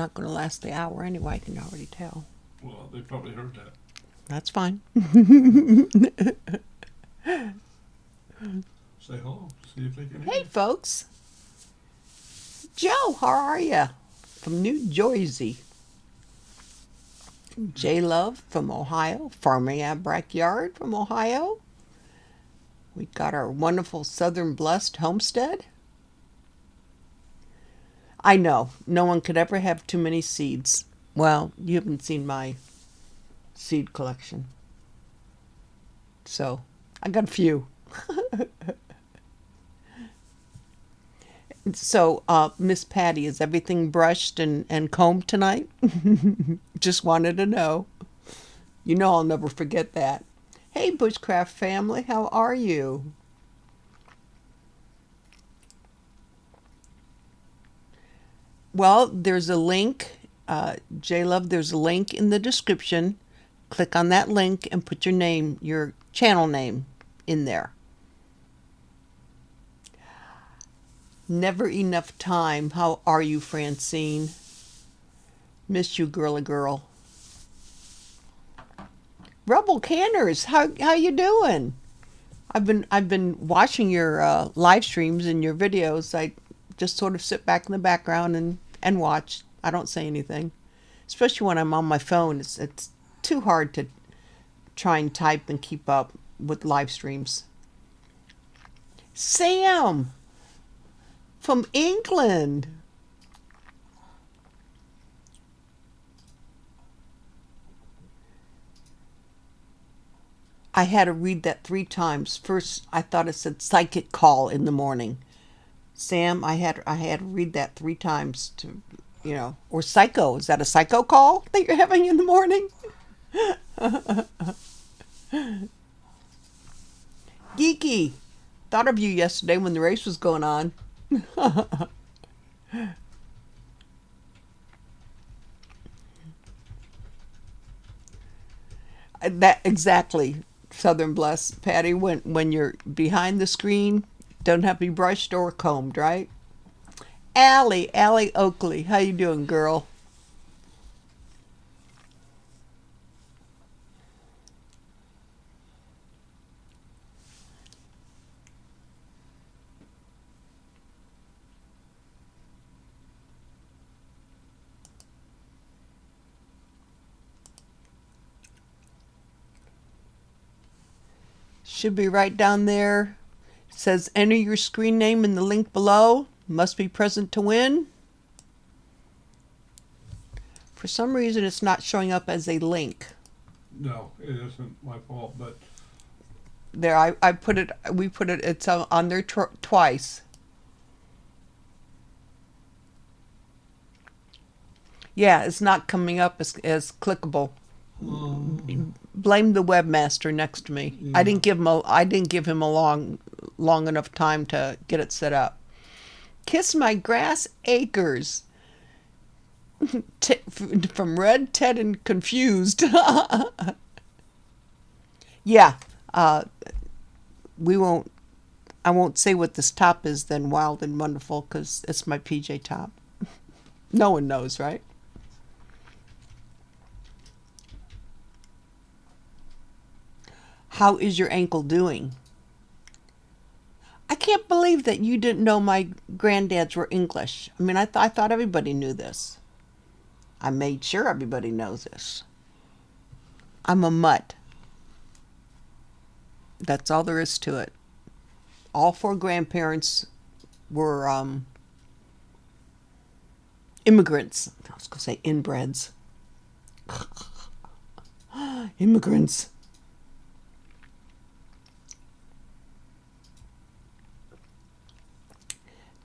not going to last the hour anyway, I can already tell. Well, they probably heard that. That's fine. Say hello. See if they can hear Hey, you. folks. Joe, how are you? From New Jersey. J Love from Ohio. Farming our backyard from Ohio. We got our wonderful Southern Blessed homestead. I know, no one could ever have too many seeds. Well, you haven't seen my seed collection. So, I got a few. So, Miss Patty, is everything brushed and combed tonight? Just wanted to know. You know I'll never forget that. Hey, Bushcraft family, how are you? Well, there's a link, J-Love, there's a link in the description. Click on that link and put your name, your channel name in there. Never enough time. How are you, Francine? Miss you, girly girl. Rebel Canners, how you doing? I've been watching your live streams and your videos. I just sort of sit back in the background and watch. I don't say anything, especially when I'm on my phone. It's too hard to try and type and keep up with live streams. Sam from England. I had to read that 3 times. First, I thought it said psychic call in the morning. Sam, I had to read that 3 times to, or psycho. Is that a psycho call that you're having in the morning? Geeky, thought of you yesterday when the race was going on. That exactly, Southern Bless, Patty. When you're behind the screen, don't have to be brushed or combed, right? Allie Oakley, how you doing, girl? Should be right down there. It says enter your screen name in the link below. Must be present to win. For some reason, it's not showing up as a link. No, it isn't my fault, but There, I put it. We put it. It's on there twice. Yeah, it's not coming up as clickable. Blame the webmaster next to me. Yeah. I didn't give him a long enough time to get it set up. Kiss my grass acres. From Red, Ted, and Confused. Yeah, we won't. I won't say what this top is then. Wild and wonderful, because it's my PJ top. No one knows, right? How is your ankle doing? I can't believe that you didn't know my granddads were English. I mean, I thought everybody knew this. I made sure everybody knows this. I'm a mutt. That's all there is to it. All 4 grandparents were immigrants. I was going to say inbreds. Immigrants.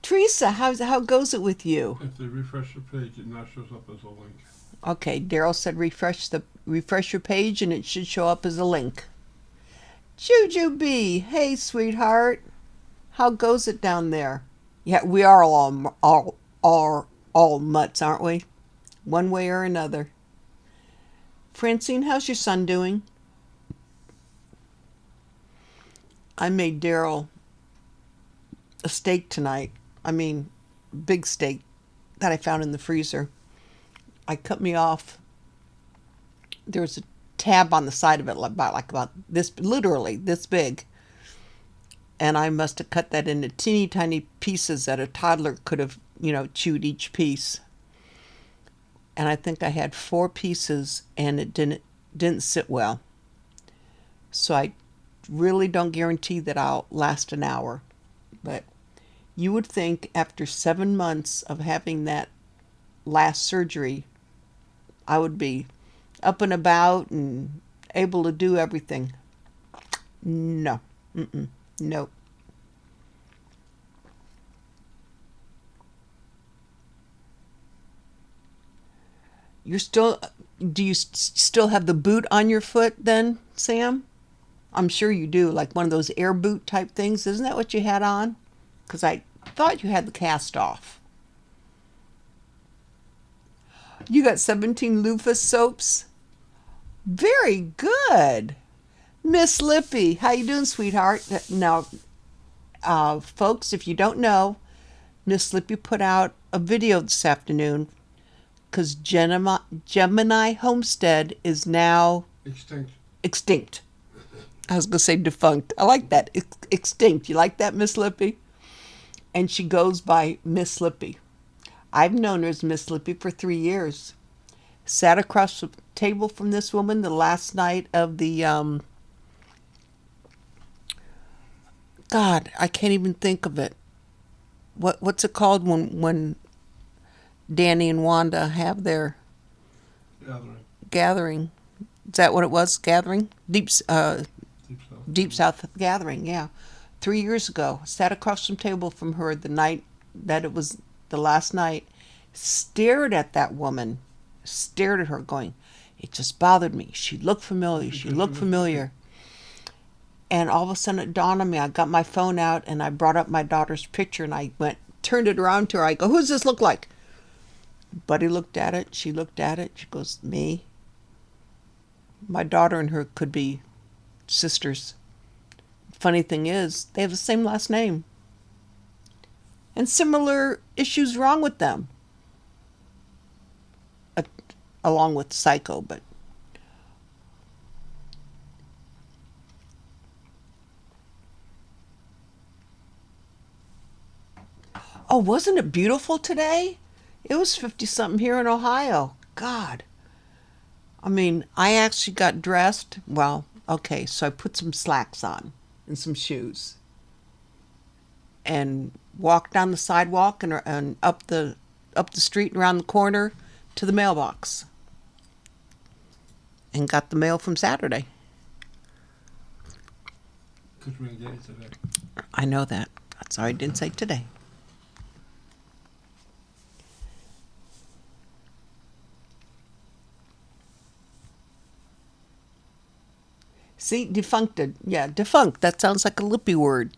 Teresa, how goes it with you? if they refresh the page, it now shows up as a link. Okay, Daryl said refresh your page and it should show up as a link. Juju B, hey sweetheart, how goes it down there? Yeah, we are all mutts, aren't we? One way or another. Francine, how's your son doing? I made Daryl a steak tonight. I mean, big steak that I found in the freezer. I cut me off. There was a tab on the side of it, about this, literally this big. And I must have cut that into teeny tiny pieces that a toddler could have, chewed each piece. And I think I had 4 pieces, and it didn't sit well. So I really don't guarantee that I'll last an hour. But you would think after 7 months of having that last surgery, I would be up and about and able to do everything. No. Nope. Do you still have the boot on your foot then, Sam? I'm sure you do, like one of those air boot type things. Isn't that what you had on? Because I thought you had the cast off. You got 17 loofah soaps? Very good. Miss Lippy, how you doing, sweetheart? Now, folks, if you don't know, Miss Lippy put out a video this afternoon because Gemini Homestead is now extinct. I was going to say defunct. I like that. Extinct. You like that, Miss Lippy? And she goes by Miss Lippy. I've known her as Miss Lippy for 3 years. Sat across the table from this woman the last night of the, God, I can't even think of it. What's it called when Danny and Wanda have their gathering? Is that what it was? Gathering? Deep South Gathering, yeah. 3 years ago. Sat across the table from her the night that it was the last night. Stared at that woman. Stared at her going, it just bothered me. She looked familiar. She looked familiar. And all of a sudden it dawned on me. I got my phone out and I brought up my daughter's picture and I turned it around to her. I go, who's this look like? Buddy looked at it. She looked at it. She goes, me. My daughter and her could be sisters. Funny thing is, they have the same last name. And similar issues wrong with them. Along with Psycho, but oh, wasn't it beautiful today? It was 50-something here in Ohio. God. I mean, I actually got dressed. Well, okay, so I put some slacks on and some shoes and walked down the sidewalk and up the street and around the corner to the mailbox and got the mail from Saturday. Because we didn't get it today. I know that. Sorry I didn't say today. See, defuncted. Yeah, defunct. That sounds like a Lippy word.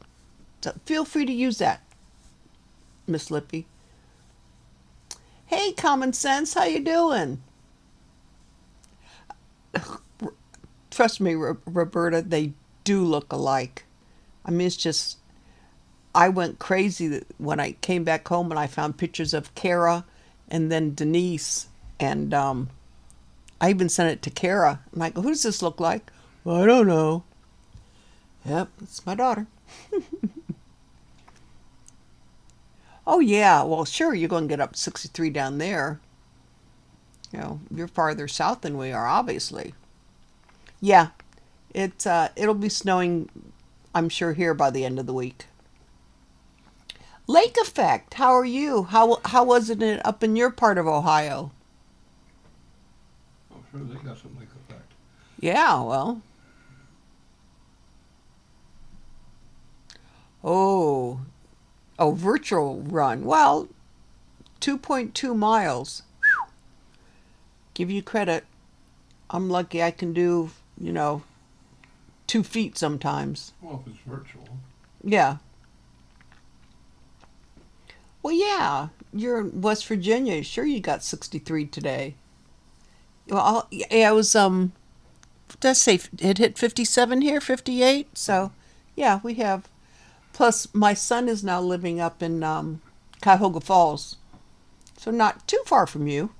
So feel free to use that, Miss Lippy. Hey, Common Sense, how you doing? Trust me, Roberta, they do look alike. I mean, it's just, I went crazy when I came back home and I found pictures of Kara and then Denise. And I even sent it to Kara. And I go, who does this look like? Well, I don't know. Yep, it's my daughter. Oh, yeah. Well, sure, you're going to get up to 63 down there. You know, you're farther south than we are, obviously. Yeah, it'll be snowing, I'm sure, here by the end of the week. Lake effect. How are you? How was it up in your part of Ohio? I'm sure they got some lake effect. Yeah, well. Oh, virtual run. Well, 2.2 miles. Whew. Give you credit. I'm lucky I can do, 2 feet sometimes. Well, if it's virtual. Yeah. Well, yeah. You're in West Virginia. Sure, you got 63 today. Well, yeah, it was, let's say it hit 57 here, 58. So, yeah, we have. Plus, my son is now living up in Cuyahoga Falls. So not too far from you.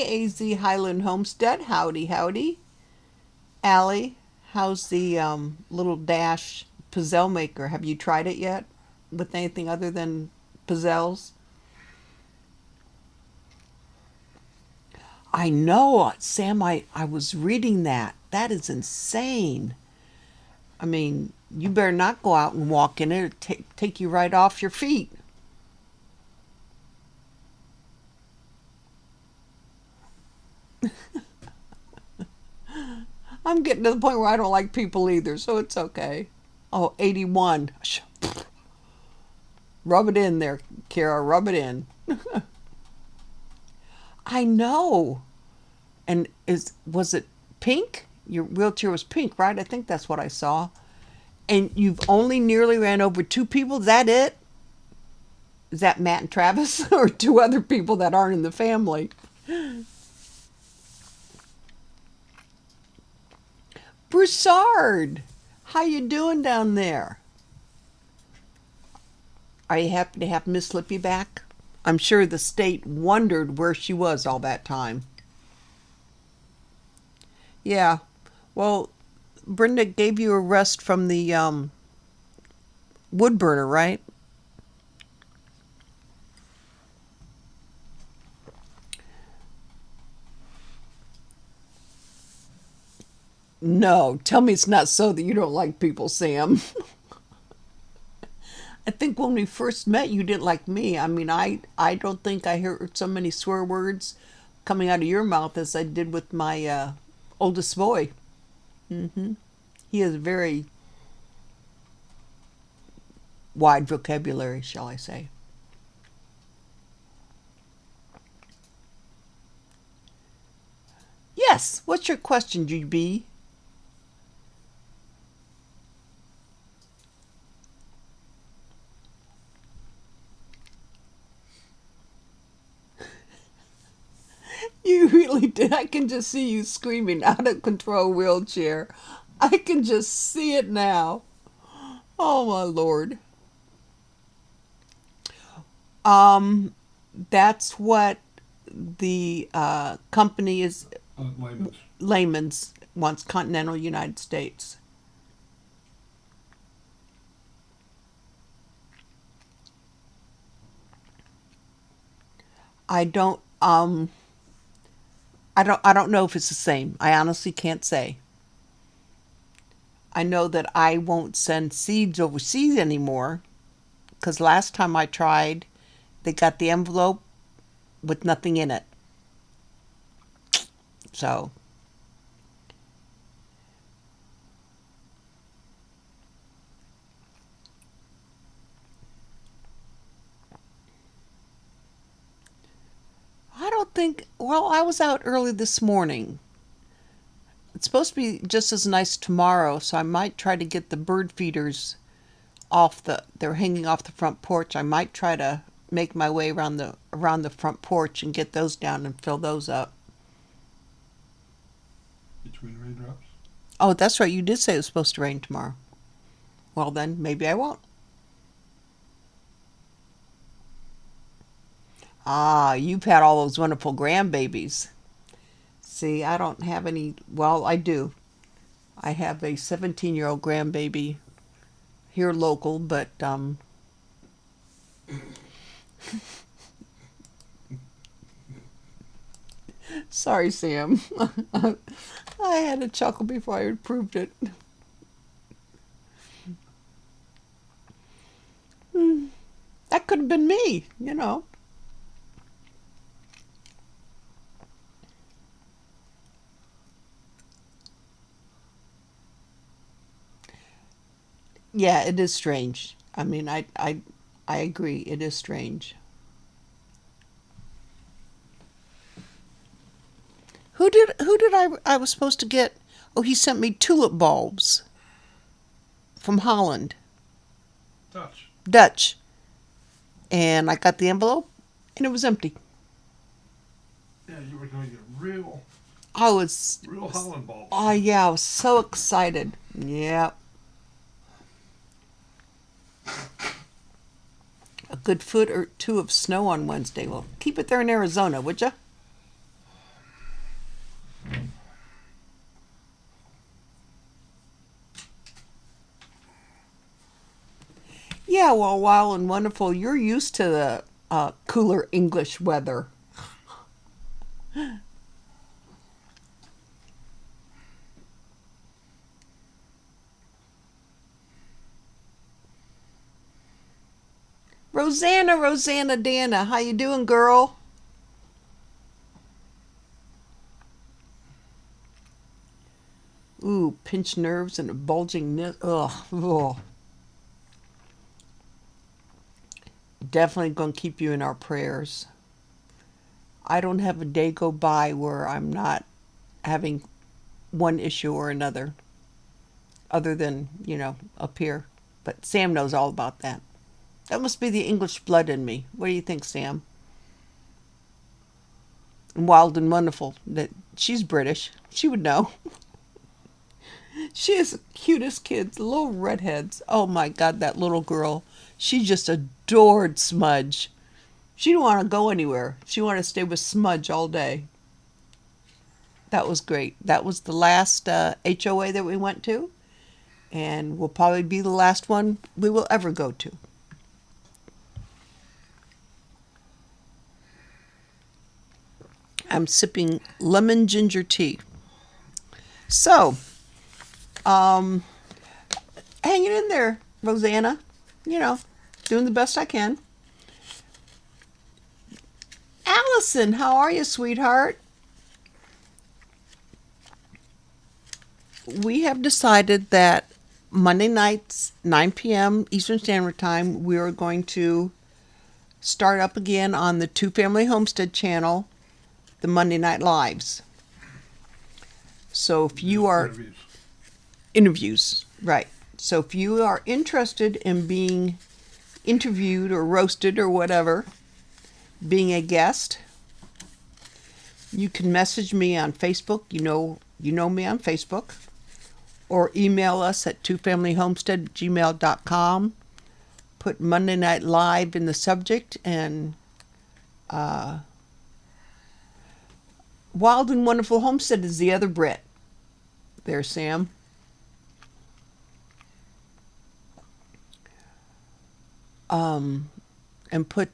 AZ Highland Homestead. Howdy, howdy. Allie, how's the little dash pizzelle maker? Have you tried it yet with anything other than pizzelles? I know, Sam, I was reading that. That is insane. I mean, you better not go out and walk in it. It'll take you right off your feet. I'm getting to the point where I don't like people either, so it's okay. Oh, 81. Rub it in there, Kara. Rub it in. I know. And was it pink? Your wheelchair was pink, right? I think that's what I saw. And you've only nearly ran over 2 people? Is that it? Is that Matt and Travis? Or 2 other people that aren't in the family? Broussard, how you doing down there? Are you happy to have Miss Slippy back? I'm sure the state wondered where she was all that time. Yeah, well, Brenda gave you a rest from the wood burner, right? No, tell me it's not so that you don't like people, Sam. I think when we first met, you didn't like me. I mean, I don't think I heard so many swear words coming out of your mouth as I did with my oldest boy. He has a very wide vocabulary, shall I say. Yes, what's your question, GB? You really did. I can just see you screaming out of control wheelchair. I can just see it now. Oh my Lord. That's what the company is. Layman's. Layman's wants continental United States. I don't I don't know if it's the same. I honestly can't say. I know that I won't send seeds overseas anymore because last time I tried, they got the envelope with nothing in it. So, I don't think, well, I was out early this morning. It's supposed to be just as nice tomorrow, so I might try to get the bird feeders they're hanging off the front porch. I might try to make my way around the front porch and get those down and fill those up. Between raindrops? Oh, that's right. You did say it was supposed to rain tomorrow. Well, then maybe I won't. Ah, you've had all those wonderful grandbabies. See, I don't have any. Well, I do. I have a 17-year-old grandbaby here local, but sorry, Sam. I had a chuckle before I approved it. That could have been me, you know. Yeah, it is strange. I mean, I agree. It is strange. Who did I was supposed to get? Oh, he sent me tulip bulbs from Holland, Dutch. Dutch, and I got the envelope, and it was empty. Yeah, you were going to get real I was, Holland bulbs. oh yeah, I was so excited. Yeah, a good foot or two of snow on Wednesday. Well, keep it there in Arizona, would ya? Yeah, well, wild and wonderful. You're used to the cooler English weather. Rosanna Dana, how you doing, girl? Ooh, pinched nerves and a bulging nip. Ugh. Definitely gonna keep you in our prayers. I don't have a day go by where I'm not having one issue or another, other than, up here. But Sam knows all about that. That must be the English blood in me. What do you think, Sam? And wild and wonderful. That she's British. She would know. She is the cutest kids, little redheads. Oh my God, that little girl. She just adored Smudge. She didn't want to go anywhere. She wanted to stay with Smudge all day. That was great. That was the last HOA that we went to, and will probably be the last one we will ever go to. I'm sipping lemon ginger tea. So, hanging in there, Rosanna. Doing the best I can. Allison, how are you, sweetheart? We have decided that Monday nights, 9 p.m. Eastern Standard Time, we are going to start up again on the Two Family Homestead channel, the Monday Night Lives. So if you are... Interviews, right. So if you are interested in being interviewed or roasted or whatever, being a guest, you can message me on Facebook. You know me on Facebook. Or email us at twofamilyhomestead@gmail.com. Put Monday Night Live in the subject, and Wild and Wonderful Homestead is the other Brit. There, Sam. And put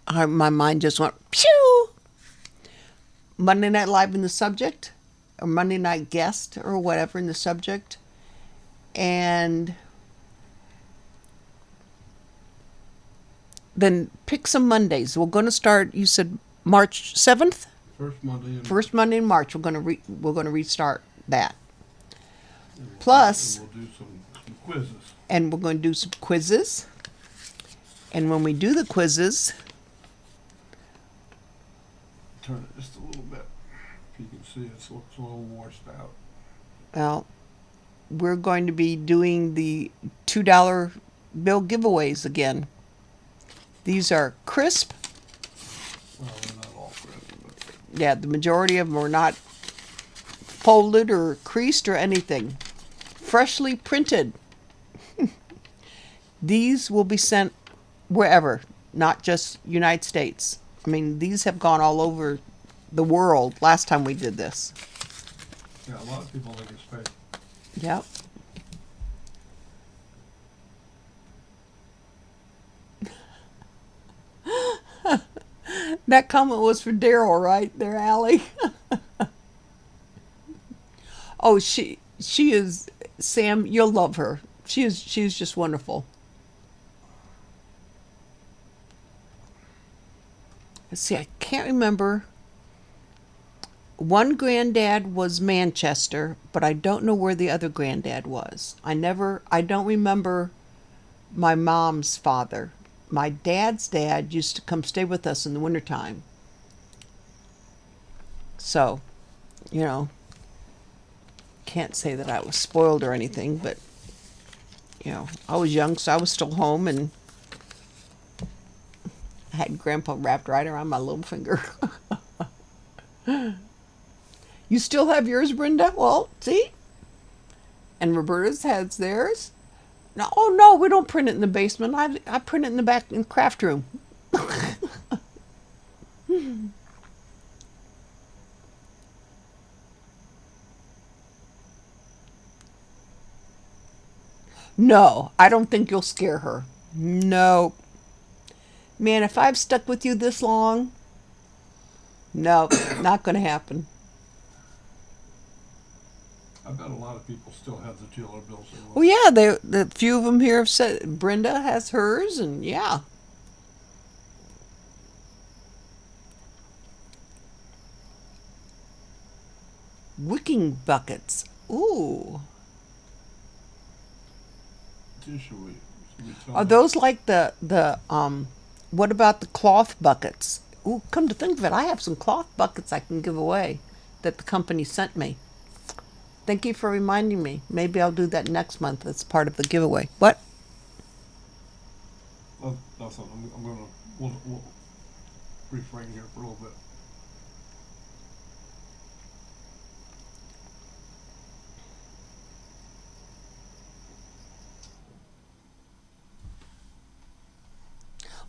my mind just went pew. Monday Night Live in the subject, or Monday Night Guest, or whatever in the subject, and then pick some Mondays. We're going to start. You said March 7th. First Monday in March. We're going to restart that. Plus, we'll do some quizzes. And we're going to do some quizzes. And when we do the quizzes, Turn it just a little bit. If you can see, it looks a little washed out. well, we're going to be doing the $2 bill giveaways again. These are crisp. Well, they're not all crisp, but Yeah, the majority of them are not folded or creased or anything. Freshly printed. These will be sent wherever, not just United States. I mean, these have gone all over the world last time we did this. yeah, a lot of people think it's fake. Yep. That comment was for Daryl, right there, Allie? Oh, she is, Sam, you'll love her. She is just wonderful. Let's see, I can't remember. One granddad was Manchester, but I don't know where the other granddad was. I don't remember my mom's father. My dad's dad used to come stay with us in the wintertime. So, can't say that I was spoiled or anything, but, I was young, so I was still home, and I had Grandpa wrapped right around my little finger. You still have yours, Brenda? Well, see? And Roberta's has theirs. No, oh no, we don't print it in the basement. I print it in the back in the craft room. No, I don't think you'll scare her. No. Man, if I've stuck with you this long, no, not going to happen. I bet a lot of people still have the $2 bills they Well, love. yeah, the few of them here have said Brenda has hers, and yeah. Wicking buckets. Ooh. Should we tell Are them? those like what about the cloth buckets? Ooh, come to think of it, I have some cloth buckets I can give away that the company sent me. Thank you for reminding me. Maybe I'll do that next month as part of the giveaway. What? Nothing. I'm gonna we'll refrain here for a little bit.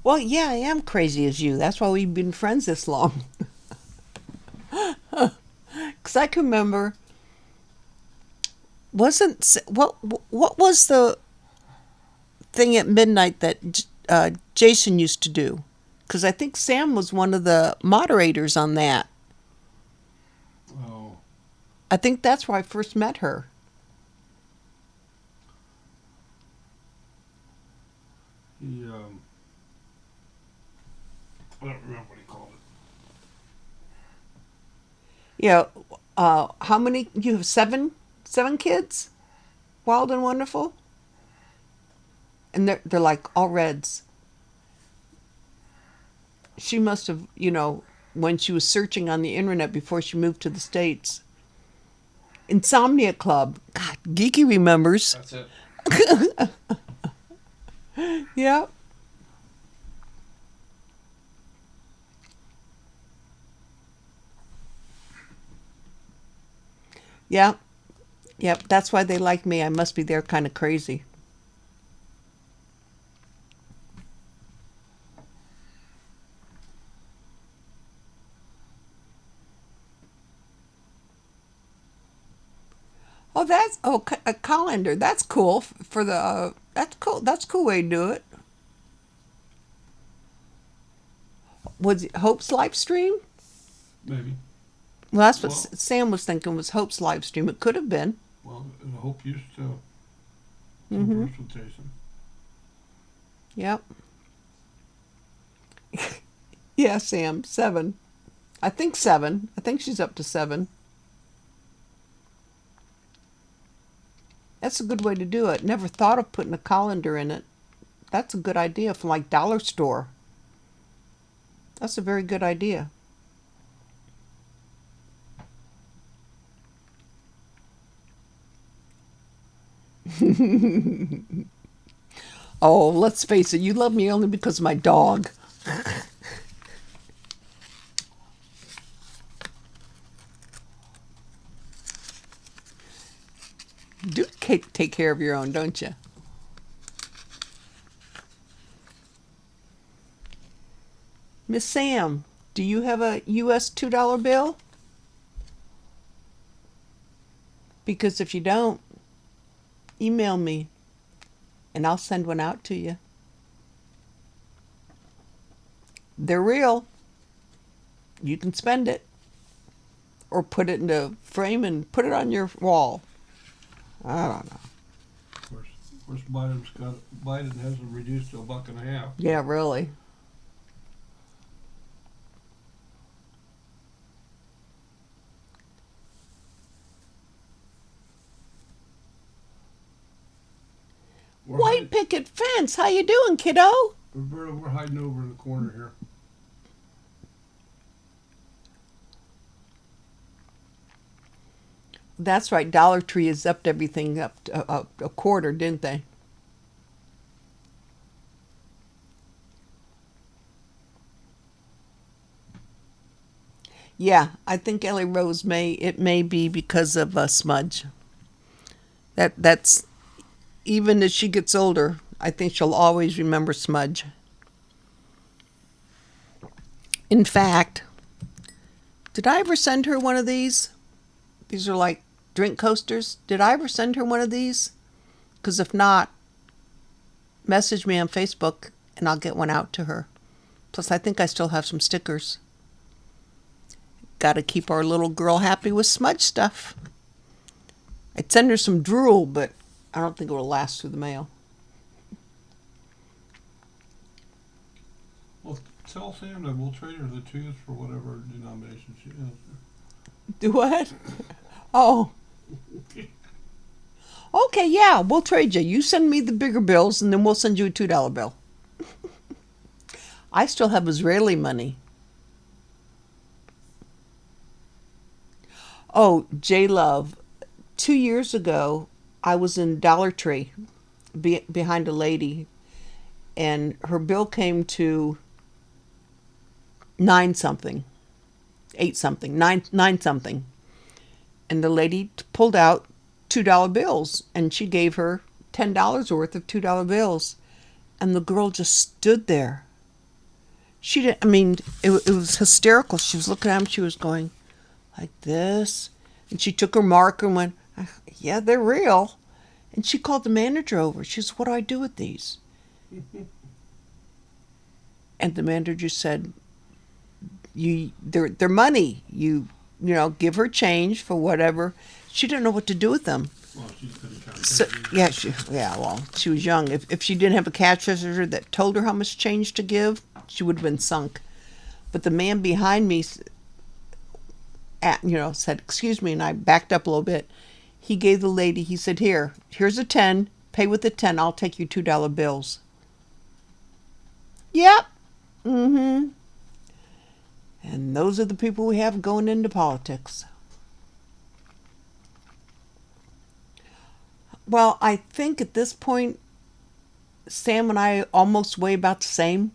Well, yeah, I am crazy as you. That's why we've been friends this long. Because I can remember, what was the thing at midnight that Jason used to do? Because I think Sam was one of the moderators on that. Oh, I think that's where I first met her. he I don't remember what he called it. Yeah. How many? You have seven kids? Wild and wonderful? And they're like all reds. She must have, when she was searching on the internet before she moved to the States. Insomnia Club. God, Geeky remembers. That's it. Yeah. Yeah. Yep. That's why they like me. I must be there kind of crazy. Oh, a colander. That's cool for the. That's cool. That's a cool way to do it. Was it Hope's live stream? Maybe. Well, that's what Well, Sam was thinking was Hope's live stream. It could have been. well, I hope used to Mm-hmm. converse with Jason. Yep. Yeah, Sam. 7. I think 7. I think she's up to 7. That's a good way to do it. Never thought of putting a colander in it. That's a good idea from like dollar store. That's a very good idea. Oh, let's face it, you love me only because of my dog. Do take care of your own, don't you? Miss Sam, do you have a US $2 bill? Because if you don't, email me and I'll send one out to you. They're real. You can spend it or put it in a frame and put it on your wall. I don't know. Of course, Biden hasn't reduced to $1.50. Yeah, really. White picket fence. How you doing, kiddo? Roberta, we're hiding over in the corner here. That's right. Dollar Tree has upped everything up to a quarter, didn't they? Yeah, I think Ellie Rose may be because of Smudge. That's even as she gets older, I think she'll always remember Smudge. In fact, did I ever send her one of these? These are like drink coasters. Did I ever send her one of these? Because if not, message me on Facebook and I'll get one out to her. Plus, I think I still have some stickers. Got to keep our little girl happy with smudge stuff. I'd send her some drool, but I don't think it will last through the mail. Well, tell Sam that we'll trade her the tooth for whatever denomination she is. Do what? Oh. Okay, yeah, we'll trade you. You send me the bigger bills, and then we'll send you a $2 bill. I still have Israeli money. Oh, J-Love, 2 years ago, I was in Dollar Tree behind a lady, and her bill came to 9 something, 8 something, 9 something. And the lady pulled out $2 bills, and she gave her $10 worth of $2 bills. And the girl just stood there. She didn't, I mean, it was hysterical. She was looking at him, she was going like this. And she took her marker and went, yeah, they're real. And she called the manager over. She said, what do I do with these? And the manager said, they're money. You know, give her change for whatever. She didn't know what to do with them. Well, she's been kind of So, well, she was young. If she didn't have a cash register that told her how much change to give, she would have been sunk. But the man behind me, said, excuse me, and I backed up a little bit. He gave the lady, he said, here's a 10, pay with the 10, I'll take your $2 bills. Yep. Mm-hmm. And those are the people we have going into politics. Well, I think at this point, Sam and I almost weigh about the same.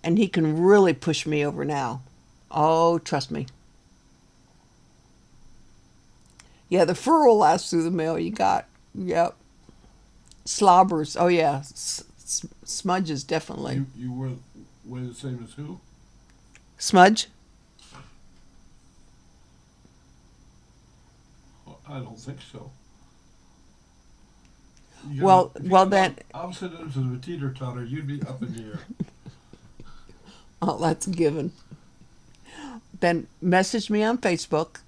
And he can really push me over now. Oh, trust me. Yeah, the fur will last through the mail you got. Yep. Slobbers. Oh, yeah. Smudges, definitely. You weigh the same as who? Smudge? I don't think so. Well, then. Opposite ends of the teeter-totter, you'd be up in the air. Oh, that's a given. Then message me on Facebook.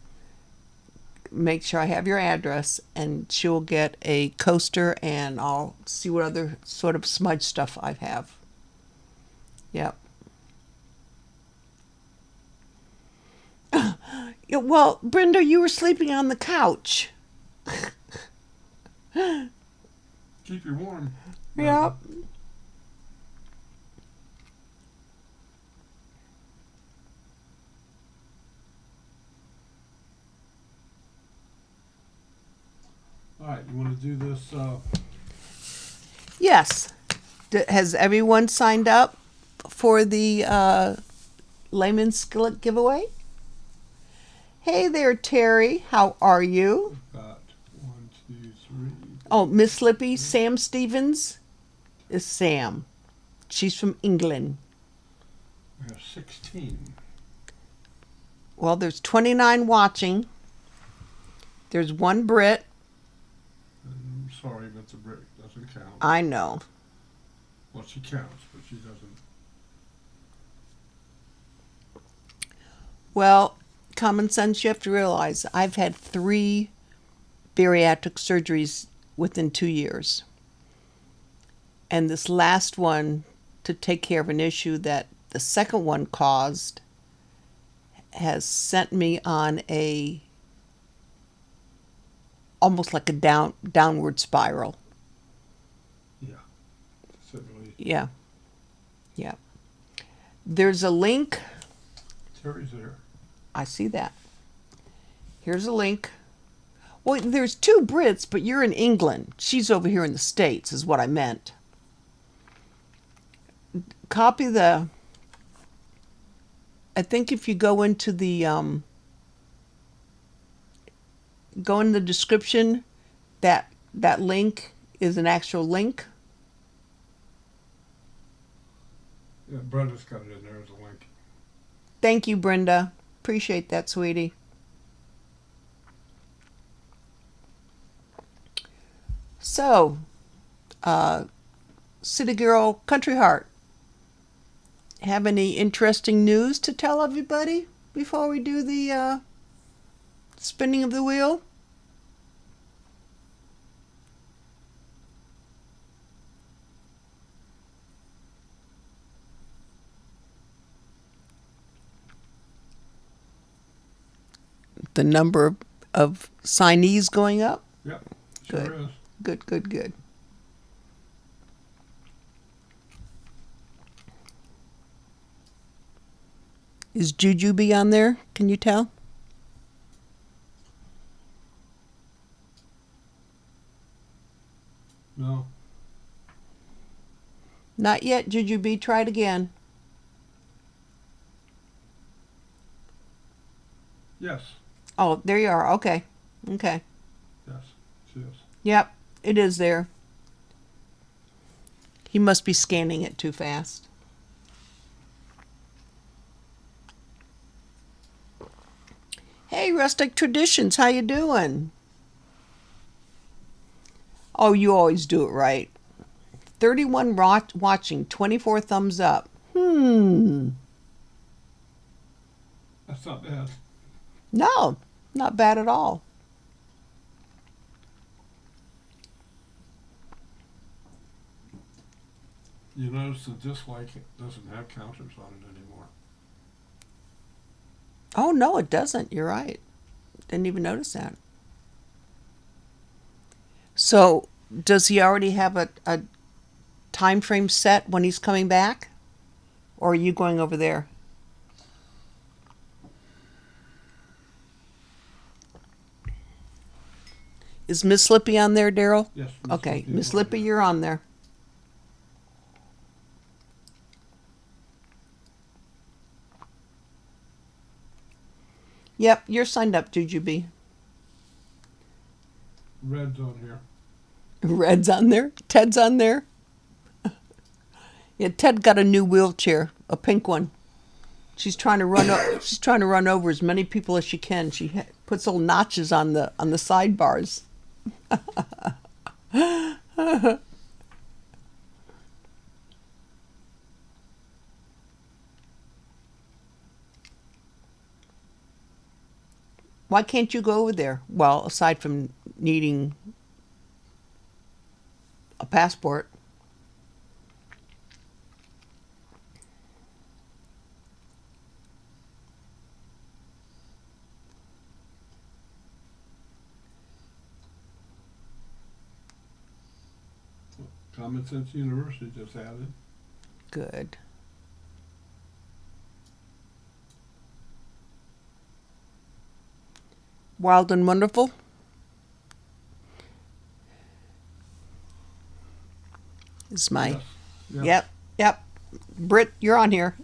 Make sure I have your address, and she'll get a coaster, and I'll see what other sort of smudge stuff I have. Yep. Yeah, well, Brenda, you were sleeping on the couch. Keep you warm. Yep. All right, you want to do this? Yes. Has everyone signed up for the Iron Skillet giveaway? Hey there, Terry. How are you? Got 1, 2, 3. Oh, Miss Slippy, Sam Stevens is Sam. She's from England. We have 16. Well, there's 29 watching. There's one Brit. I'm sorry, but the brick doesn't count. I know. Well, she counts, but she doesn't. Well, common sense, you have to realize I've had 3 bariatric surgeries within 2 years. And this last one, to take care of an issue that the second one caused, has sent me on a almost like a downward spiral. Yeah. Certainly. Yeah. Yeah. There's a link. Terry's there. I see that. Here's a link. Well, there's 2 Brits, but you're in England. She's over here in the States, is what I meant. Copy the... I think if you go into the... go in the description, that link is an actual link. Yeah, Brenda's got it in there as a link. Thank you, Brenda. Appreciate that, sweetie. So, City Girl Country Heart. Have any interesting news to tell everybody before we do the spinning of the wheel? The number of signees going up? Yep, Good. sure is. Good, good, good. Is Jujubee on there? Can you tell? No, Not yet, Jujubee. Try it again. yes, Oh, there you are. Okay. Okay. yes, she is. Yep, it is there. He must be scanning it too fast. Hey, Rustic Traditions, how you doing? Oh, you always do it right. 31 watching, 24 thumbs up. That's not bad. No, not bad at all. You notice the dislike doesn't have counters on it anymore. Oh, no, it doesn't. You're right. Didn't even notice that. So, does he already have a time frame set when he's coming back? Or are you going over there? Is Miss Lippy on there, Daryl? Yes. Okay, Lippy Miss is on Lippy, there. you're on there. Yep, you're signed up, Jujubee. Red's on here. Red's on there. Ted's on there. Yeah, Ted got a new wheelchair, a pink one. She's trying to run. She's trying to run over as many people as she can. She puts little notches on the sidebars. Why can't you go over there? Well, aside from needing a passport. Common Sense University just added. Good. Wild and Wonderful. Is my Yes. Yes. Yep. Britt, you're on here.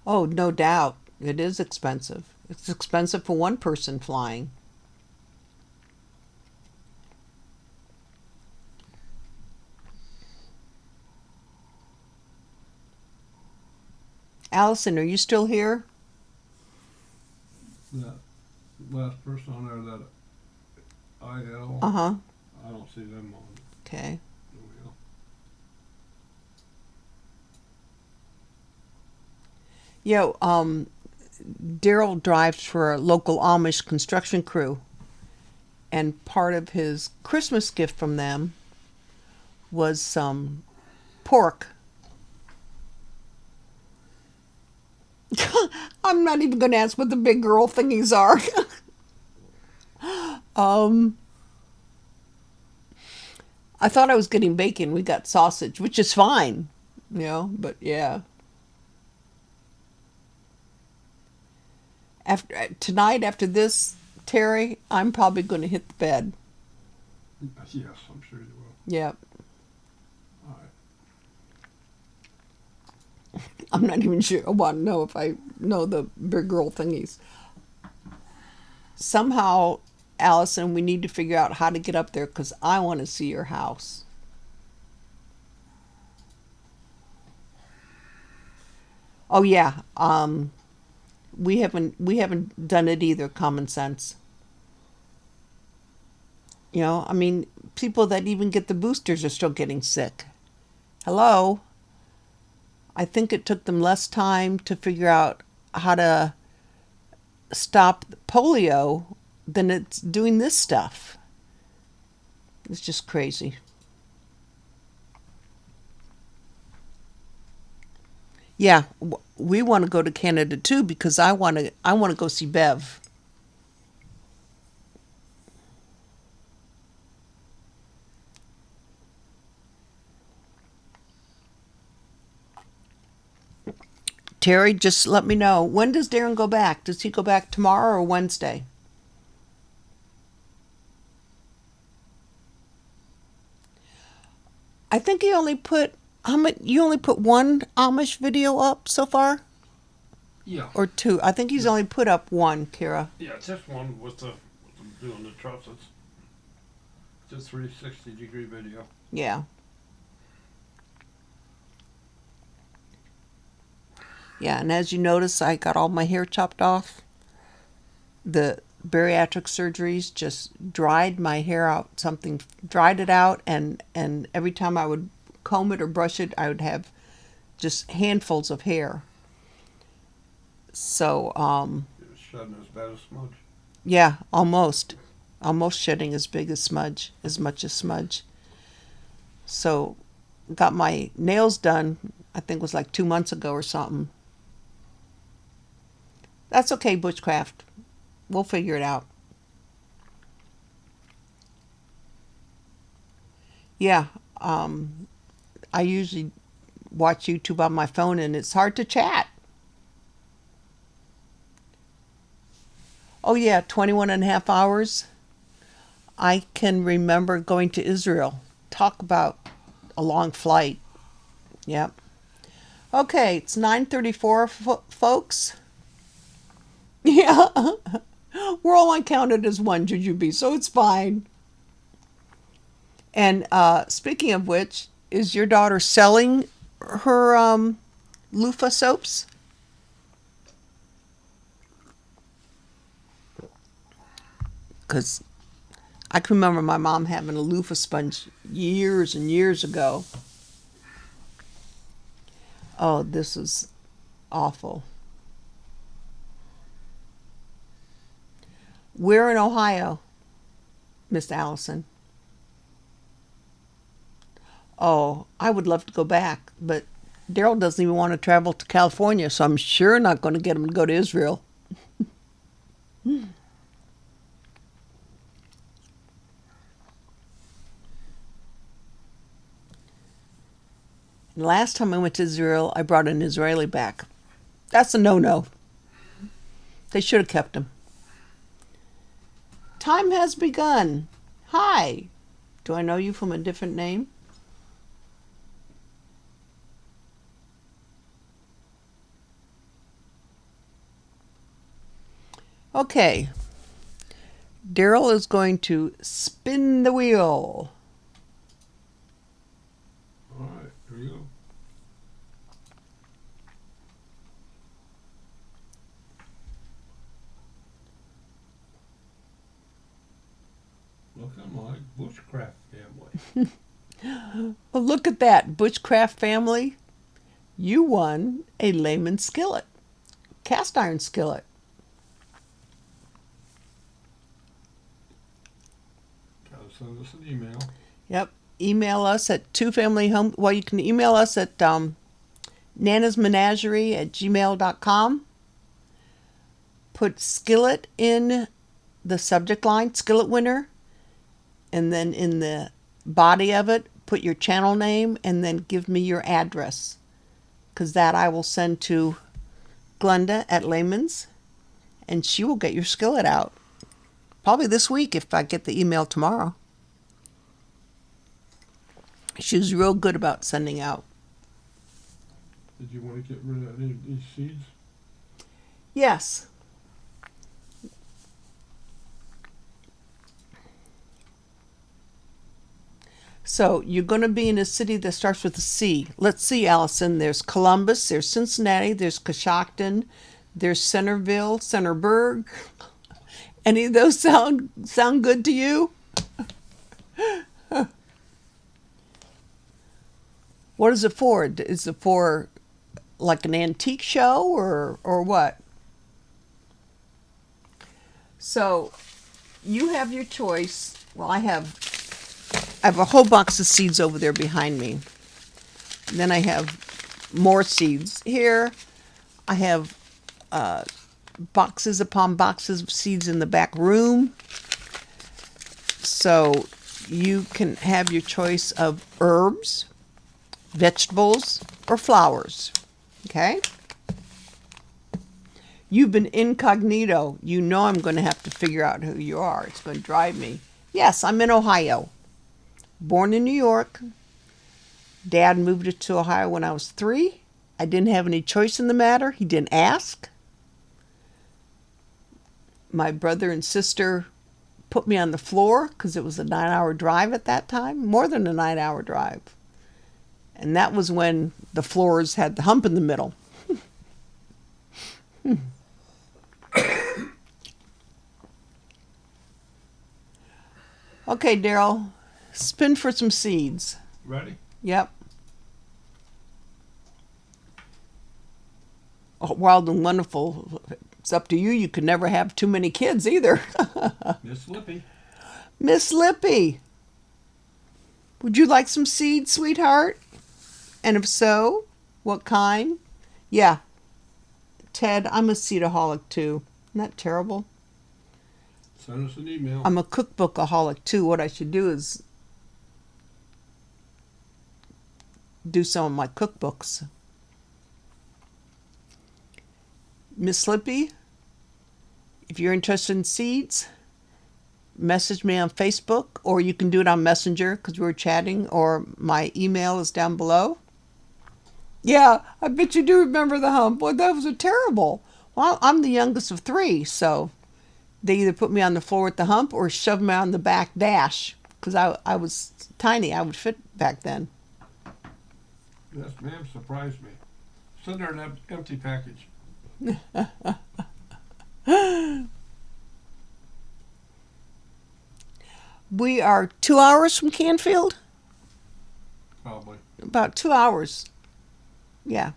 Oh, no doubt. It is expensive. It's expensive for one person flying. Allison, are you still here? That last person on there, that IL, Uh-huh. I don't see them on Okay. the wheel. Yo, Daryl drives for a local Amish construction crew. And part of his Christmas gift from them was some pork. I'm not even going to ask what the big girl thingies are. I thought I was getting bacon. We got sausage, which is fine, but yeah. Tonight, after this, Terry, I'm probably going to hit the bed. Yes, I'm sure you will. Yep. All right. I'm not even sure. I want to know if I know the big girl thingies. Somehow, Allison, we need to figure out how to get up there because I want to see your house. Oh yeah. We haven't done it either, common sense. You know, I mean, people that even get the boosters are still getting sick. Hello? I think it took them less time to figure out how to stop polio than it's doing this stuff. It's just crazy. Yeah, we want to go to Canada too because I want to go see Bev. Terry, just let me know. When does Darren go back? Does he go back tomorrow or Wednesday? I think he only put how much you only put one Amish video up so far? Yeah. Or two. I think he's only put up one, Kira. Yeah, just one with the doing the trusses. Just 360-degree video. Yeah. Yeah, and as you notice, I got all my hair chopped off. The bariatric surgeries just dried my hair out, something dried it out, and every time I would comb it or brush it, I would have just handfuls of hair. So, It was shedding as bad as smudge. yeah, almost shedding as big as smudge, as much as smudge. So, got my nails done, I think it was like 2 months ago or something. That's okay, Bushcraft. We'll figure it out. Yeah, I usually watch YouTube on my phone and it's hard to chat. Oh, yeah, 21 and a half hours. I can remember going to Israel. Talk about a long flight. Yep. Okay, it's 9:34, folks. Yeah. We're all uncounted as one, Jujubee, so it's fine. And speaking of which, is your daughter selling her loofah soaps? Because I can remember my mom having a loofah sponge years and years ago. Oh, this is awful. We're in Ohio, Miss Allison. Oh, I would love to go back, but Daryl doesn't even want to travel to California, so I'm sure not going to get him to go to Israel. Last time I went to Israel, I brought an Israeli back. That's a no-no. They should have kept him. Time has begun. Hi. Do I know you from a different name? Okay. Daryl is going to spin the wheel. All right, here we go. Looking like Bushcraft family. Well, look at that, Bushcraft family. You won a layman skillet, cast iron skillet. Gotta send us an email. Yep. Email us at TwoFamilyHome. Well, you can email us at nanasmenagerie@gmail.com. Put skillet in the subject line, skillet winner, and then in the body of it, put your channel name and then give me your address, because that I will send to Glenda at Layman's, and she will get your skillet out. Probably this week if I get the email tomorrow. She's real good about sending out. Did you want to get rid of any of these seeds? Yes. So you're going to be in a city that starts with a C. Let's see, Allison. There's Columbus, there's Cincinnati, there's Coshocton, there's Centerville, Centerburg. Any of those sound good to you? What is it for? Is it for like an antique show or what? So you have your choice. Well, I have a whole box of seeds over there behind me. And then I have more seeds here. I have boxes upon boxes of seeds in the back room. So you can have your choice of herbs, vegetables, or flowers. Okay? You've been incognito. You know I'm going to have to figure out who you are. It's going to drive me. Yes, I'm in Ohio. Born in New York. Dad moved it to Ohio when I was 3. I didn't have any choice in the matter. He didn't ask. My brother and sister put me on the floor because it was a 9-hour drive at that time. More than a 9-hour drive. And that was when the floors had the hump in the middle. Okay, Daryl. Spin for some seeds. Ready? Yep. Oh, wild and wonderful. It's up to you. You could never have too many kids either. Miss Lippy. Miss Lippy. Would you like some seeds, sweetheart? And if so, what kind? Yeah. Ted, I'm a seedaholic too. Isn't that terrible? Send us an email. I'm a cookbookaholic too. What I should do is do some of my cookbooks. Miss Lippy, if you're interested in seeds, message me on Facebook, or you can do it on Messenger because we're chatting, or my email is down below. Yeah, I bet you do remember the hump. Boy, that was terrible. Well, I'm the youngest of 3, so they either put me on the floor with the hump or shove me on the back dash because I was tiny. I would fit back then. Yes, ma'am, surprised me. Send her an empty package. We are 2 hours from Canfield. Probably. About 2 hours. Yeah.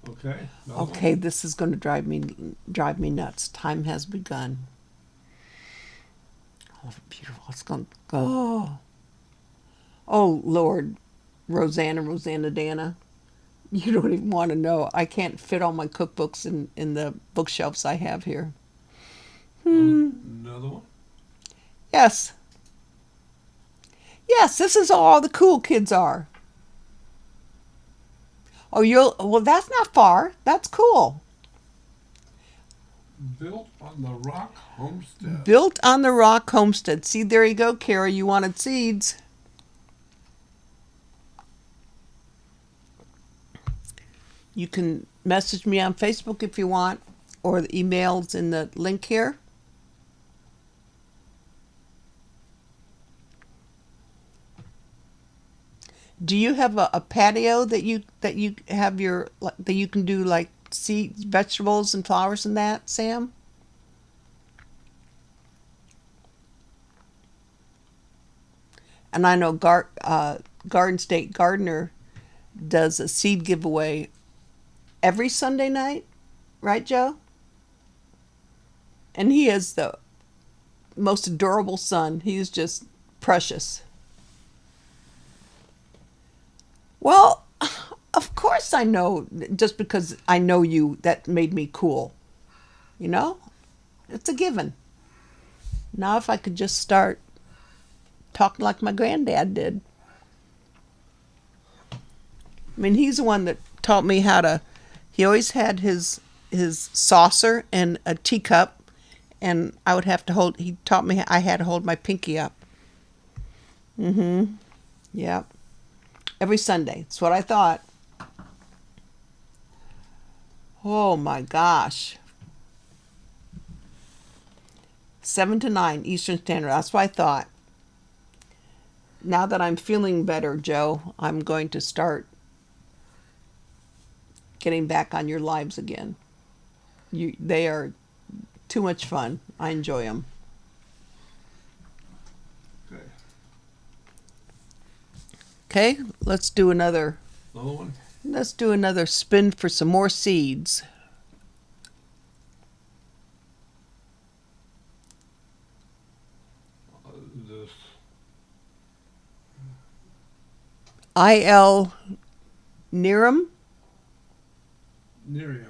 Okay. Okay, this is going to drive me nuts. Time has begun. Oh, beautiful. It's going to go. Oh, Lord. Rosanna Dana. You don't even want to know. I can't fit all my cookbooks in the bookshelves I have here. Another one? Yes. Yes, this is all the cool kids are. Oh, well, that's not far. That's cool. Built on the Rock Homestead. Built on the Rock Homestead. See, there you go, Kara. You wanted seeds. You can message me on Facebook if you want, or the email's in the link here. Do you have a patio that you have that you can do like seeds, vegetables, and flowers and that, Sam? And I know Garden State Gardener does a seed giveaway every Sunday night, right, Joe? And he is the most adorable son. He's just precious. Well, of course I know. Just because I know you, that made me cool. You know? It's a given. Now if I could just start talking like my granddad did. I mean, he's the one that taught me how to... He always had his saucer and a teacup, and I would have to hold... He taught me I had to hold my pinky up. Mm-hmm. Yep. Every Sunday. That's what I thought. Oh, my gosh. 7 to 9 Eastern Standard. That's what I thought. Now that I'm feeling better, Joe, I'm going to start getting back on your lives again. They are too much fun. I enjoy them. Okay. Okay, let's do another. Another one? Let's do another spin for some more seeds. This. I.L. Neerum. Nerum.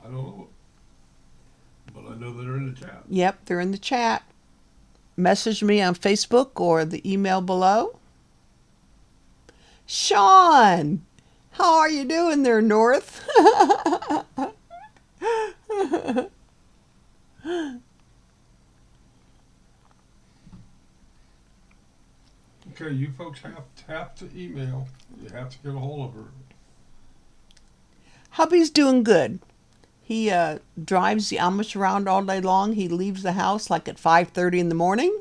I don't know, but I know they're in the chat. Yep, they're in the chat. Message me on Facebook or the email below. Sean, how are you doing there, North? Okay, you folks have to email. You have to get a hold of her. Hubby's doing good. He drives the Amish around all day long. He leaves the house like at 5:30 in the morning.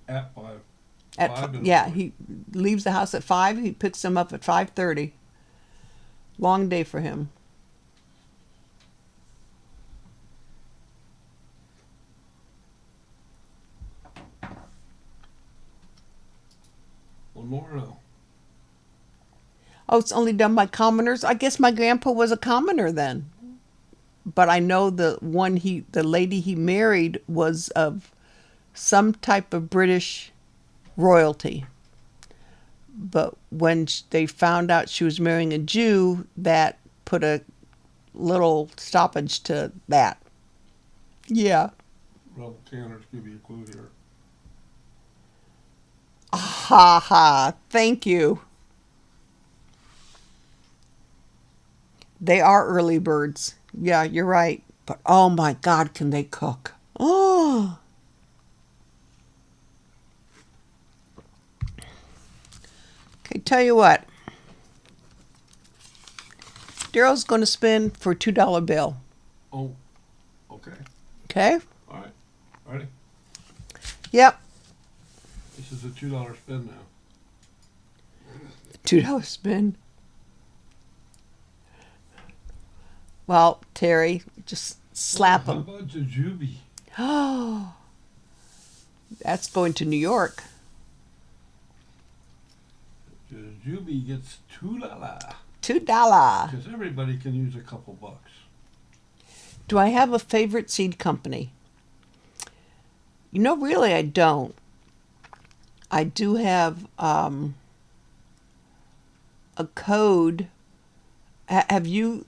At 5. Yeah, he leaves the house at 5. He picks them up at 5:30. Long day for him. One more or no? Oh, it's only done by commoners. I guess my grandpa was a commoner then. But I know the lady he married was of some type of British royalty. But when they found out she was marrying a Jew, that put a little stoppage to that. Yeah. Well, Tanner's give you a clue here. Ha ha. Thank you. They are early birds. Yeah, you're right. But oh my God, can they cook? Oh. Okay, tell you what. Daryl's going to spin for a $2 bill. Oh, okay. Okay? All right. Ready? Yep. This is a $2 spin now. $2 spin. Well, Terry, just slap him. How about Jujubee? Oh, that's going to New York. Jujubee gets $2. $2. Because everybody can use a couple bucks. Do I have a favorite seed company? You know, really, I don't. I do have a code. Have you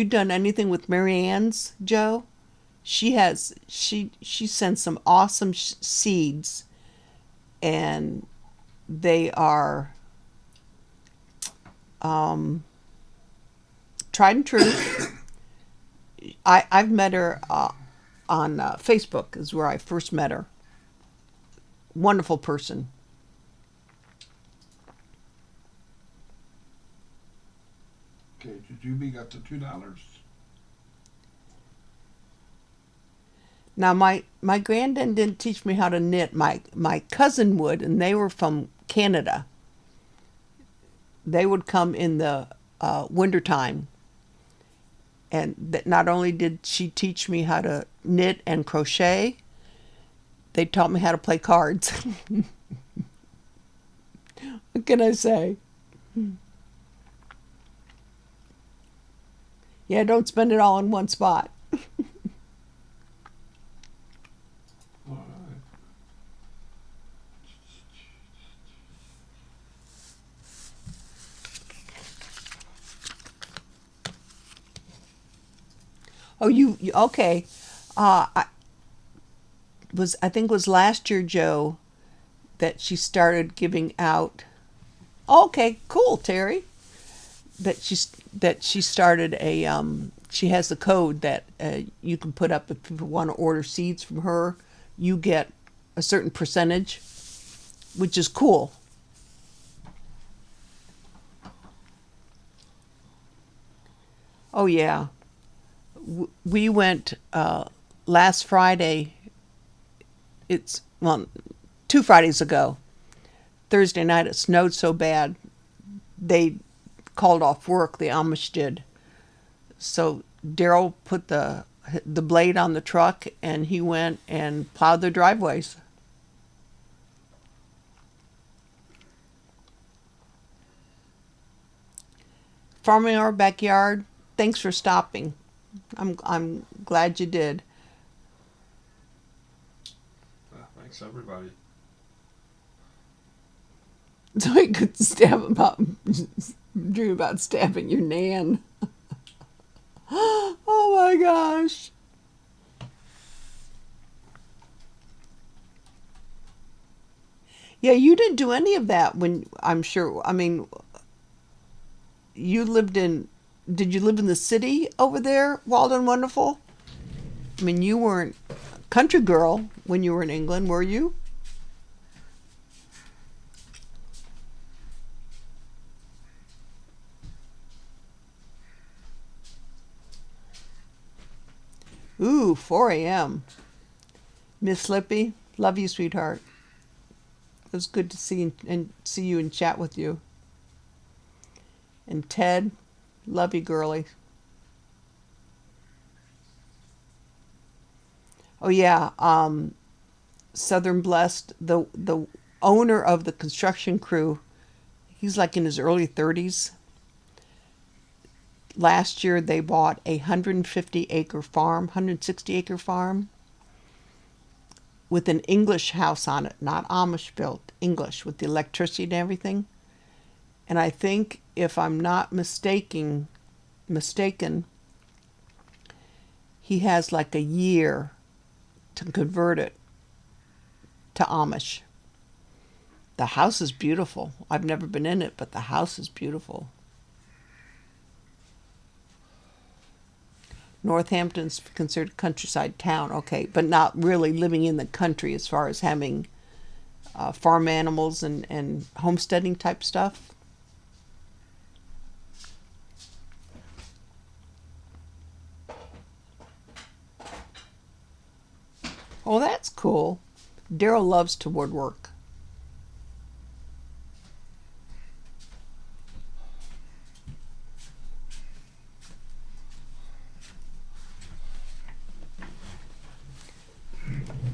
done anything with Mary Ann's, Joe? She sends some awesome seeds, and they are tried and true. I've met her on Facebook is where I first met her. Wonderful person. Okay, Jujubee got the $2. Now my granddad didn't teach me how to knit. My cousin would, and they were from Canada. They would come in the wintertime. And that not only did she teach me how to knit and crochet, they taught me how to play cards. What can I say? Yeah, don't spend it all in one spot. All right. Oh, you okay? I think it was last year, Joe, that she started giving out. Okay, cool, Terry. That she started a she has a code that you can put up if people want to order seeds from her. You get a certain percentage, which is cool. Oh yeah, we went last Friday. It's well, 2 Fridays ago. Thursday night it snowed so bad they called off work. The Amish did. So Daryl put the blade on the truck and he went and plowed their driveways. Farming our backyard. Thanks for stopping. I'm glad you did. Thanks everybody. So he could dream about stabbing your nan. Oh my gosh. Yeah, you didn't do any of that when I'm sure. I mean, you lived in. Did you live in the city over there, Wild and Wonderful? I mean, you weren't a country girl when you were in England, were you? Ooh, 4 a.m. Miss Lippy, love you, sweetheart. It was good to see you and chat with you. And Ted, love you, girly. Oh yeah, Southern Blessed, the owner of the construction crew, he's like in his early 30s. Last year they bought a 150-acre farm, 160-acre farm with an English house on it, not Amish built, English with the electricity and everything. And I think if I'm not mistaken, he has like a year to convert it to Amish. The house is beautiful. I've never been in it, but the house is beautiful. Northampton's considered a countryside town, okay, but not really living in the country as far as having farm animals and homesteading type stuff. Oh, that's cool. Daryl loves to woodwork.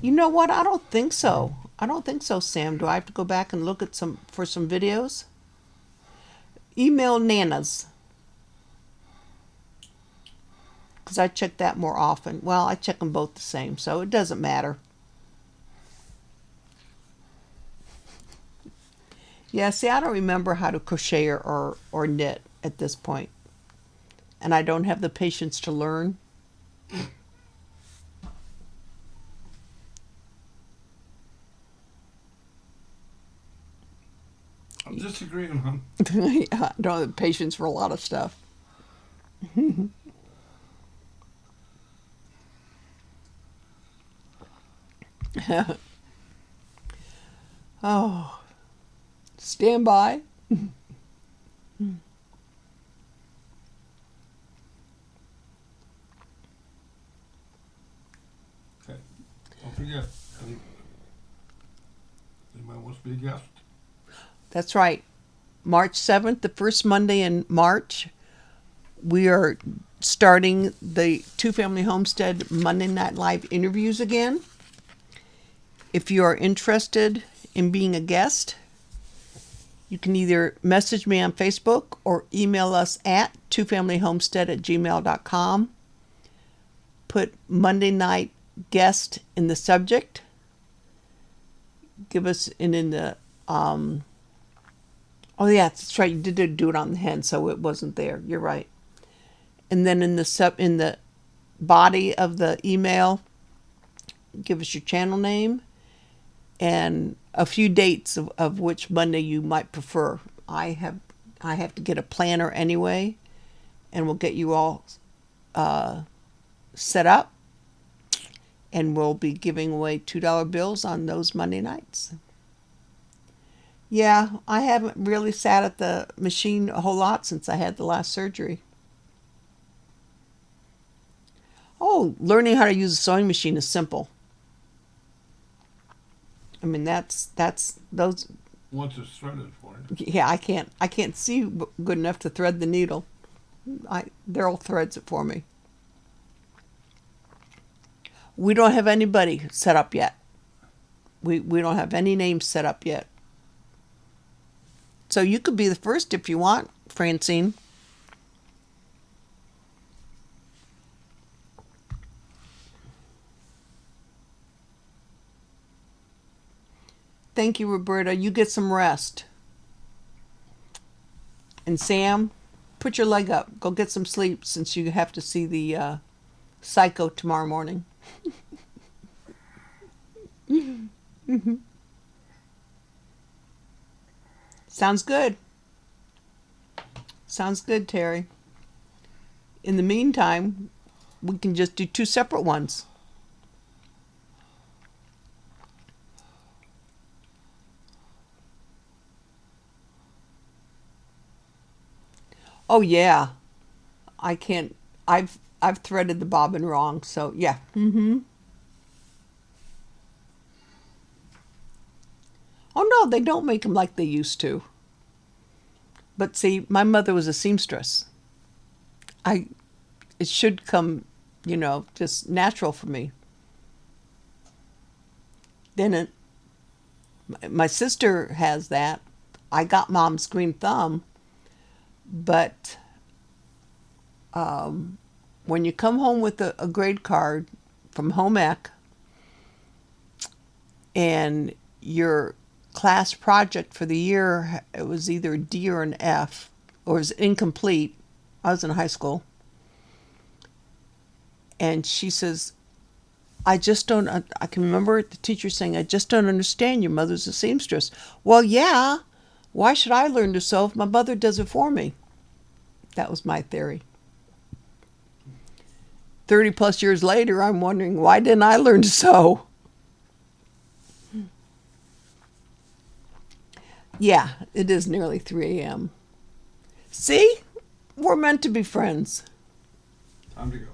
You know what? I don't think so. I don't think so, Sam. Do I have to go back and look at some videos? Email Nana's. Because I check that more often. Well, I check them both the same, so it doesn't matter. Yeah, see, I don't remember how to crochet or knit at this point. And I don't have the patience to learn. I'm disagreeing, hon. I don't have the patience for a lot of stuff. Oh, stand by. Okay. Don't forget, anybody wants to be a guest? That's right. March 7th, the first Monday in March, we are starting the Two Family Homestead Monday Night Live interviews again. If you are interested in being a guest, you can either message me on Facebook or email us at twofamilyhomestead@gmail.com. Put Monday night guest in the subject. Give us in the oh yeah, that's right. You did do it on the hen, so it wasn't there. You're right. And then in the body of the email, give us your channel name and a few dates of which Monday you might prefer. I have to get a planner anyway, and we'll get you all set up, and we'll be giving away $2 bills on those Monday nights. Yeah, I haven't really sat at the machine a whole lot since I had the last surgery. Oh, learning how to use a sewing machine is simple. I mean, that's those. Once it's threaded for you. Yeah, I can't see good enough to thread the needle. Daryl threads it for me. We don't have anybody set up yet. We don't have any names set up yet. So you could be the first if you want, Francine. Thank you, Roberta. You get some rest. And Sam, put your leg up. Go get some sleep since you have to see the psycho tomorrow morning. Sounds good. Sounds good, Terry. In the meantime, we can just do 2 separate ones. Oh yeah. I can't. I've threaded the bobbin wrong, so yeah. Oh no, they don't make them like they used to. But see, my mother was a seamstress. It should come, just natural for me. Then my sister has that. I got mom's green thumb, but when you come home with a grade card from home ec and your class project for the year, it was either a D or an F, or it was incomplete. I was in high school. And she says, I can remember the teacher saying, I just don't understand. Your mother's a seamstress. Well, yeah. Why should I learn to sew if my mother does it for me? That was my theory. 30 plus years later, I'm wondering, why didn't I learn to sew? Yeah, it is nearly 3 a.m. See? We're meant to be friends. Time to go.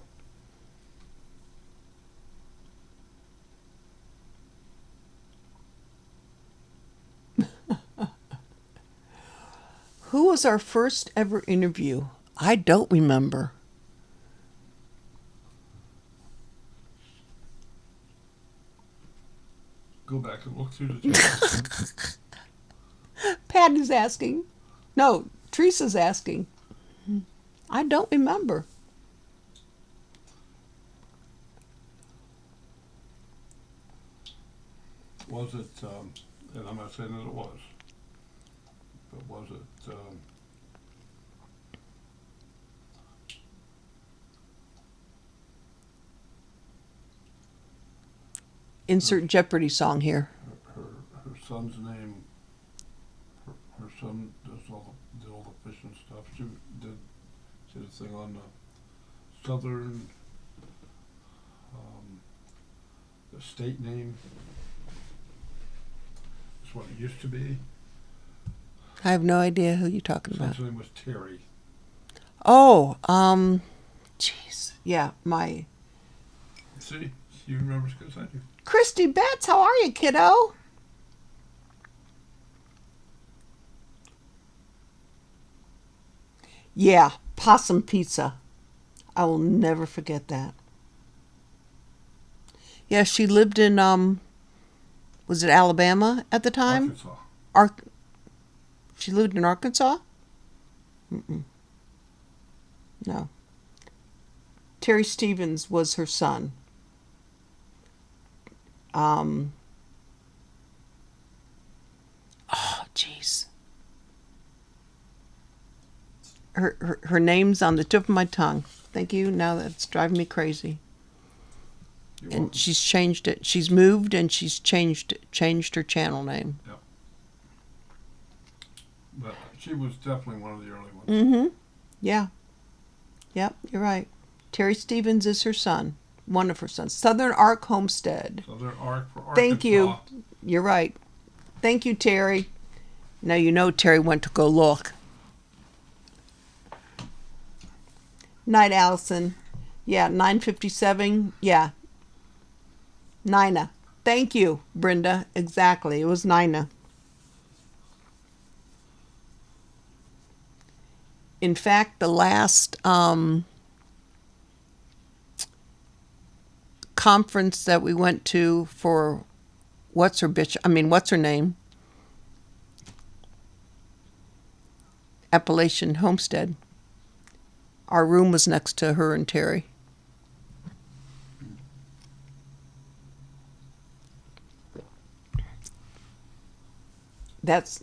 Who was our first ever interview? I don't remember. Go back and look through the chat. Pat is asking. No, Teresa's asking. I don't remember. Was it, and I'm not saying that it was, but was it, Insert Jeopardy song here. her son's name, her son did all the fishing stuff. She did a thing on the southern, the state name. That's what it used to be. I have no idea who you're talking about. Son's name was Terry. Oh, jeez. Yeah, See, you remember as good as I do. Christy Betts, how are you, kiddo? Yeah, possum pizza. I will never forget that. Yeah, she lived in, was it Alabama at the time? Arkansas. She lived in Arkansas? Mm-mm. No. Terry Stevens was her son. Oh, jeez. Her name's on the tip of my tongue. Thank you. Now that's driving me crazy. You're And welcome. she's changed it. She's moved and she's changed her channel name. Yep. But she was definitely one of the early ones. Mm-hmm. Yeah. Yep, you're right. Terry Stevens is her son. One of her sons. Southern Ark Homestead. Southern Ark for Arkansas. Thank you. You're right. Thank you, Terry. Now you know Terry went to go look. Night, Allison. Yeah, 9:57. Yeah, Nina. Thank you, Brenda. Exactly. It was Nina. In fact, the last conference that we went to for what's her name? Appalachian Homestead. Our room was next to her and Terry.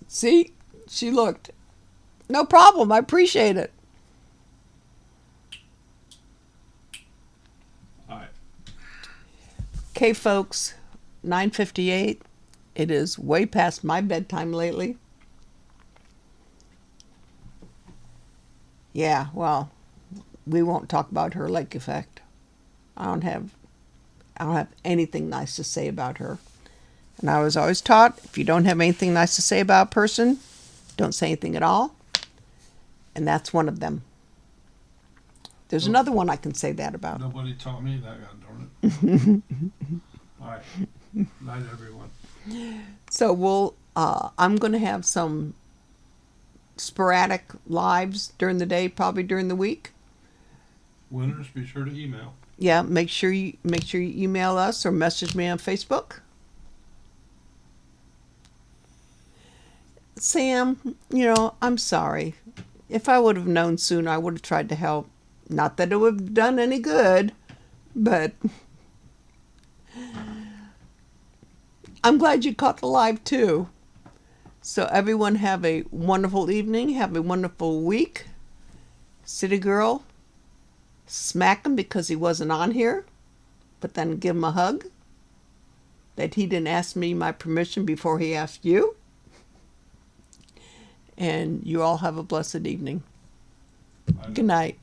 See, she looked. No problem. I appreciate it. All right. Okay, folks, 9:58. It is way past my bedtime lately. Yeah, well, we won't talk about her lake effect. I don't have anything nice to say about her. And I was always taught, if you don't have anything nice to say about a person, don't say anything at all. And that's one of them. There's another one I can say that about. Nobody taught me that, God darn it. All right. Night, everyone. So I'm going to have some sporadic lives during the day, probably during the week. Winners, be sure to email. Yeah, make sure you email us or message me on Facebook. Sam, I'm sorry. If I would have known sooner, I would have tried to help. Not that it would have done any good, but I'm glad you caught the live too. So everyone have a wonderful evening. Have a wonderful week. City Girl, smack him because he wasn't on here, but then give him a hug. That he didn't ask me my permission before he asked you. And you all have a blessed evening. Good night.